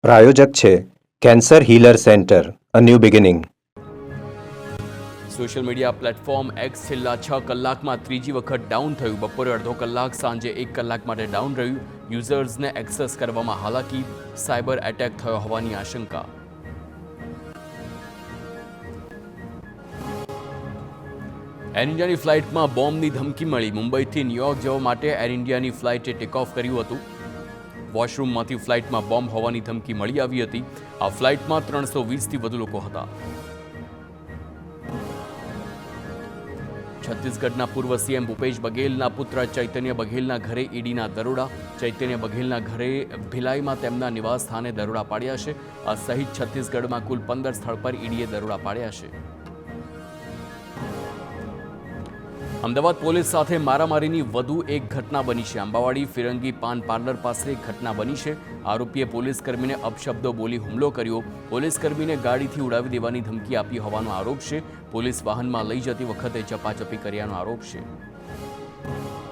પ્રાયોજક છે cancer healer centre, a new beginning. Social media platform x છેલ્લા 6 કલાકમાં ત્રીજી વખત ડાઉન થયું. બપોરે અડધો કલાક, સાંજે 1 કલાક માટે ડાઉન રહ્યું. યુઝર્સને એક્સેસ કરવામાં હાલાકી, સાયબર એટેક થયો હોવાની આશંકા. એર ઇન્ડિયાની ફ્લાઇટમાં બોમ્બની ધમકી મળી. મુંબઈથી ન્યૂયોર્ક જવા માટે એર ઇન્ડિયાની ફ્લાઇટે ટેક ઓફ કર્યું હતું. વોશરૂમમાંથી ફ્લાઇટમાં બોમ્બ હોવાની ધમકી મળી આવી હતી. આ ફ્લાઇટમાં 320થી વધુ લોકો હતા. છત્તીસગઢના પૂર્વ સીએમ ભૂપેશ બઘેલના પુત્ર ચૈતન્ય બઘેલના ઘરે ઈડીના દરોડા. ચૈતન્ય બઘેલના ઘરે ભિલાઈમાં તેમના નિવાસ સ્થાને દરોડા પાડ્યા છે. આ સહિત છત્તીસગઢમાં કુલ 15 સ્થળ પર ઈડીએ દરોડા પાડ્યા છે. અમદાવાદ પોલીસ સાથે મારામારીની વધુ એક ઘટના બની છે. અંબાવાડી ફિરંગી પાન પાર્લર પાસે ઘટના બની છે. આરોપીએ પોલીસકર્મીને અપશબ્દો બોલી હુમલો કર્યો. પોલીસકર્મીને ગાડીથી ઉડાવી દેવાની ધમકી આપી હોવાનો આરોપ છે. પોલીસ વાહનમાં લઈ જતી વખતે ચપાચપી કર્યાનો આરોપ છે.